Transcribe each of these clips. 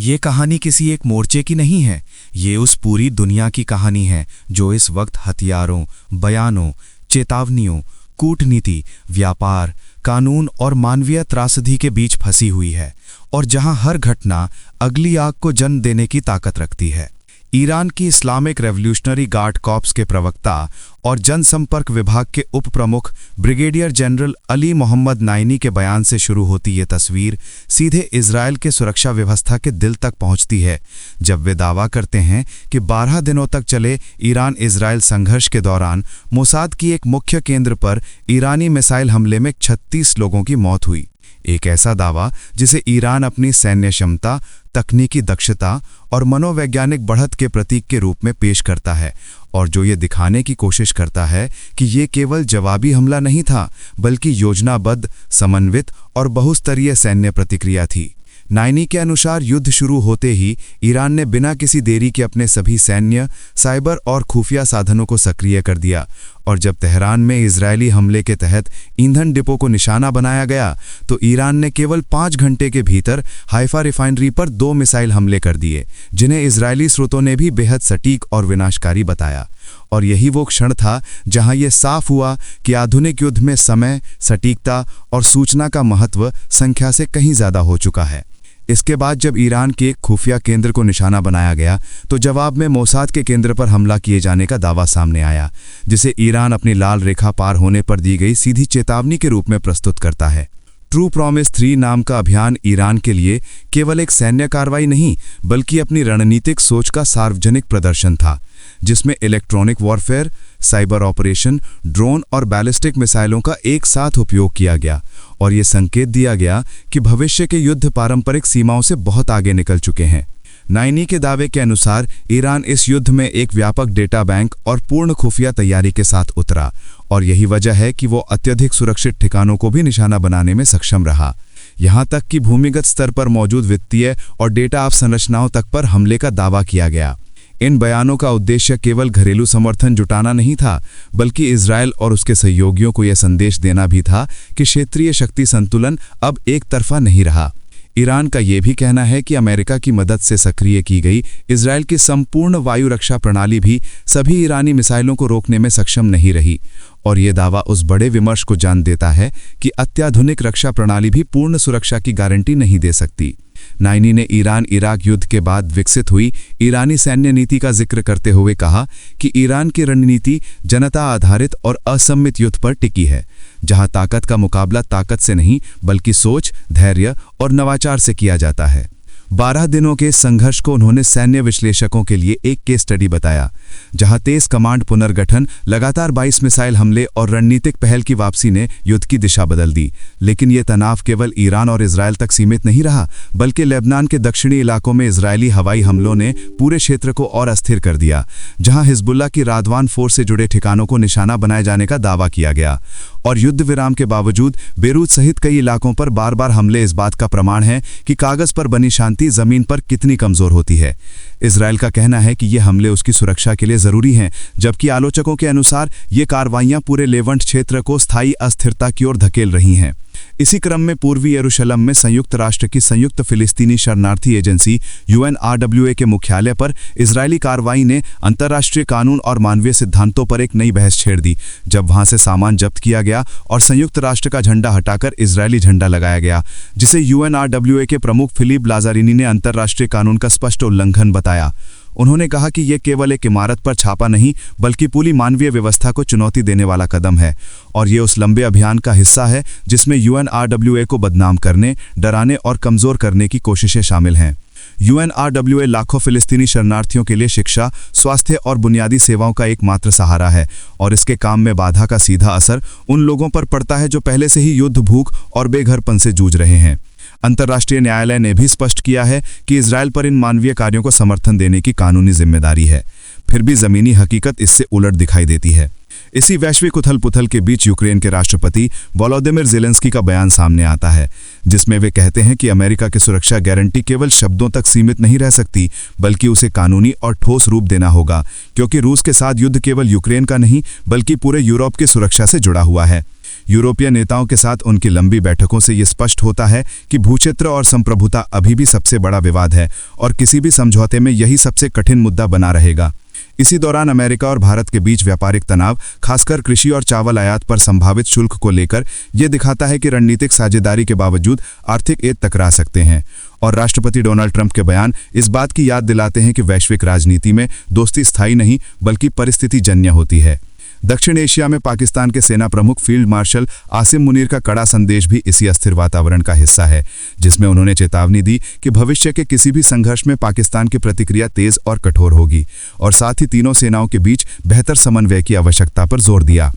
ये कहानी किसी एक मोर्चे की नहीं है, ये उस पूरी दुनिया की कहानी है जो इस वक्त हथियारों, बयानों, चेतावनियों, कूटनीति, व्यापार, कानून और मानवीय त्रासदी के बीच फंसी हुई है, और जहां हर घटना अगली आग को जन्म देने की ताकत रखती है। ईरान की इस्लामिक रेवोल्यूशनरी गार्ड कॉर्प्स के प्रवक्ता और जनसंपर्क विभाग के उप प्रमुख brigadier general Ali Mohammad Naini के बयान से शुरू होती ये तस्वीर सीधे इजरायल के सुरक्षा व्यवस्था के दिल तक पहुंचती है, जब वे दावा करते हैं कि 12 दिनों तक चले ईरान इजरायल संघर्ष के दौरान मोसाद की एक मुख्य केंद्र पर ईरानी मिसाइल हमले में 36 लोगों की मौत हुई। एक ऐसा दावा जिसे ईरान अपनी सैन्य क्षमता, तकनीकी दक्षता और मनोवैज्ञानिक बढ़त के प्रतीक के रूप में पेश करता है, और जो ये दिखाने की कोशिश करता है कि ये केवल जवाबी हमला नहीं था, बल्कि योजनाबद्ध, समन्वित और बहुस्तरीय सैन्य प्रतिक्रिया थी। नाइनी के अनुसार युद्ध शुरू होते ही ईरान ने बिना किसी देरी के अपने सभी सैन्य, साइबर और खुफिया साधनों को सक्रिय कर दिया, और जब तेहरान में इजरायली हमले के तहत ईंधन डिपो को निशाना बनाया गया तो ईरान ने केवल 5 घंटे के भीतर हाइफा रिफाइनरी पर 2 मिसाइल हमले कर दिए, जिन्हें इजरायली स्रोतों ने भी बेहद सटीक और विनाशकारी बताया। और यही वो क्षण था जहां ये साफ हुआ कि आधुनिक युद्ध में समय, सटीकता और सूचना का महत्व संख्या से कहीं ज्यादा हो चुका है। इसके बाद जब ईरान के एक खुफिया केंद्र को निशाना बनाया गया तो जवाब में मोसाद के केंद्र पर हमला किए जाने का दावा सामने आया, जिसे ईरान अपनी लाल रेखा पार होने पर दी गई सीधी चेतावनी के रूप में प्रस्तुत करता है। ट्रू प्रॉमिस 3 नाम का अभियान ईरान के लिए केवल एक सैन्य कार्रवाई नहीं, बल्कि अपनी रणनीतिक सोच का सार्वजनिक प्रदर्शन था, जिसमें electronic warfare, cyber operation, drone और बैलिस्टिक मिसाइलों का एक साथ उपयोग किया गया, और ये संकेत दिया गया कि भविष्य के युद्ध पारंपरिक सीमाओं से बहुत आगे निकल चुके हैं। नाइनी के दावे के अनुसार ईरान इस युद्ध में एक व्यापक डेटा बैंक और पूर्ण खुफिया तैयारी के साथ उतरा, और यही वजह है कि वो अत्यधिक सुरक्षित ठिकानों को भी निशाना बनाने में सक्षम रहा। यहाँ तक कि भूमिगत स्तर पर मौजूद वित्तीय और डेटा अवसंरचनाओं तक पर हमले का दावा किया गया। इन बयानों का उद्देश्य केवल घरेलू समर्थन जुटाना नहीं था, बल्कि इजरायल और उसके सहयोगियों को यह संदेश देना भी था कि क्षेत्रीय शक्ति संतुलन अब एक तरफा नहीं रहा। ईरान का यह भी कहना है कि अमेरिका की मदद से सक्रिय की गई इजरायल की संपूर्ण वायु रक्षा प्रणाली भी सभी ईरानी मिसाइलों को रोकने में सक्षम नहीं रही, और यह दावा उस बड़े विमर्श को जान देता है कि अत्याधुनिक रक्षा प्रणाली भी पूर्ण सुरक्षा की गारंटी नहीं दे सकती। नाइनी ने ईरान इराक युद्ध के बाद विकसित हुई ईरानी सैन्य नीति का जिक्र करते हुए कहा कि ईरान की रणनीति जनता आधारित और असम्मित युद्ध पर टिकी है, जहां ताकत का मुकाबला ताकत से नहीं बल्कि सोच, धैर्य और नवाचार से किया जाता है। 12 दिनों के संघर्ष को उन्होंने सैन्य विश्लेषकों के लिए एक केस स्टडी बताया, जहां तेज कमांड पुनर्गठन, लगातार 22 मिसाइल हमले और रणनीतिक पहल की वापसी ने युद्ध की दिशा बदल दी। लेकिन यह तनाव केवल ईरान और इजरायल तक सीमित नहीं रहा, बल्कि लेबनान के दक्षिणी इलाकों में इजरायली हवाई हमलों ने पूरे क्षेत्र को और अस्थिर कर दिया, जहां हिजबुल्लाह की रादवान फोर्स से जुड़े ठिकानों को निशाना बनाए जाने का दावा किया गया। और युद्ध विराम के बावजूद बेरूत सहित कई इलाकों पर बार बार हमले इस बात का प्रमाण है कि कागज पर बनी शांति जमीन पर कितनी कमजोर होती है। इजरायल का कहना है कि ये हमले उसकी सुरक्षा के लिए जरूरी हैं, जबकि आलोचकों के अनुसार ये कार्रवाइयां पूरे लेवंट क्षेत्र को स्थायी अस्थिरता की ओर धकेल रही हैं। इसी क्रम में पूर्वी यरूशलेम में संयुक्त राष्ट्र की संयुक्त फिलिस्तीनी शरणार्थी एजेंसी UNRWA के मुख्यालय पर इजरायली कार्रवाई ने अंतर्राष्ट्रीय कानून और मानवीय सिद्धांतों पर एक नई बहस छेड़ दी, जब वहां से सामान जब्त किया गया और संयुक्त राष्ट्र का झंडा हटाकर इजरायली झंडा लगाया गया, जिसे UNRWA के प्रमुख फिलिप लाजारिनी ने अंतर्राष्ट्रीय कानून का स्पष्ट उल्लंघन बताया। उन्होंने कहा कि यह केवल एक इमारत पर छापा नहीं, बल्कि पूरी मानवीय व्यवस्था को चुनौती देने वाला कदम है, और ये उस लंबे अभियान का हिस्सा है जिसमें UNRWA को बदनाम करने, डराने और कमजोर करने की कोशिशें शामिल हैं। UNRWA लाखों फिलिस्तीनी शरणार्थियों के लिए शिक्षा, स्वास्थ्य और बुनियादी सेवाओं का एकमात्र सहारा है, और इसके काम में बाधा का सीधा असर उन लोगों पर पड़ता है जो पहले से ही युद्ध, भूख और बेघरपन से जूझ रहे हैं। अंतर्राष्ट्रीय न्यायालय ने भी स्पष्ट किया है कि इजरायल पर इन मानवीय कार्यों को समर्थन देने की कानूनी जिम्मेदारी है। फिर भी जमीनी हकीकत इससे उलट दिखाई देती है। इसी वैश्विक उथल-पुथल के बीच यूक्रेन के राष्ट्रपति वोलोदिमिर ज़ेलेंस्की का बयान सामने आता है, जिसमें वे कहते हैं कि अमेरिका की सुरक्षा गारंटी केवल शब्दों तक सीमित नहीं रह सकती, बल्कि उसे कानूनी और ठोस रूप देना होगा, क्योंकि रूस के साथ युद्ध केवल यूक्रेन का नहीं बल्कि पूरे यूरोप की सुरक्षा से जुड़ा हुआ है। यूरोपीय नेताओं के साथ उनकी लंबी बैठकों से ये स्पष्ट होता है कि भूक्षेत्र और संप्रभुता अभी भी सबसे बड़ा विवाद है और किसी भी समझौते में यही सबसे कठिन मुद्दा बना रहेगा। इसी दौरान अमेरिका और भारत के बीच व्यापारिक तनाव, खासकर कृषि और चावल आयात पर संभावित शुल्क को लेकर, यह दिखाता है कि रणनीतिक साझेदारी के बावजूद आर्थिक ऐत टकरा सकते हैं। और राष्ट्रपति डोनाल्ड ट्रंप के बयान इस बात की याद दिलाते हैं कि वैश्विक राजनीति में दोस्ती स्थायी नहीं बल्कि परिस्थितिजन्य होती है। दक्षिण एशिया में पाकिस्तान के सेना प्रमुख फील्ड मार्शल आसिम मुनीर का कड़ा संदेश भी इसी अस्थिर वातावरण का हिस्सा है, जिसमें उन्होंने चेतावनी दी कि भविष्य के किसी भी संघर्ष में पाकिस्तान की प्रतिक्रिया तेज और कठोर होगी, और साथ ही तीनों सेनाओं के बीच बेहतर समन्वय की आवश्यकता पर जोर दिया।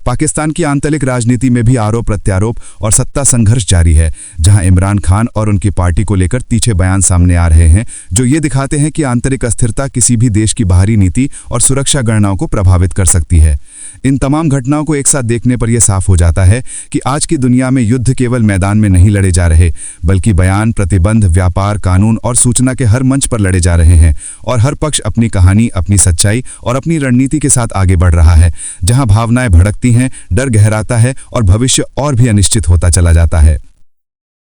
पाकिस्तान की आंतरिक राजनीति में भी आरोप प्रत्यारोप और सत्ता संघर्ष जारी है, जहां इमरान खान और उनकी पार्टी को लेकर तीखे बयान सामने आ रहे हैं, जो ये दिखाते हैं कि आंतरिक अस्थिरता किसी भी देश की बाहरी नीति और सुरक्षा गणनाओं को प्रभावित कर सकती है। इन तमाम घटनाओं को एक साथ देखने पर यह साफ हो जाता है कि आज की दुनिया में युद्ध केवल मैदान में नहीं लड़े जा रहे, बल्कि बयान, प्रतिबंध, व्यापार, कानून और सूचना के हर मंच पर लड़े जा रहे हैं, और हर पक्ष अपनी कहानी, अपनी सच्चाई और अपनी रणनीति के साथ आगे बढ़ रहा है। जहां भावनाएं भड़कती हैं, डर गहराता है और भविष्य और भी अनिश्चित होता चला जाता है।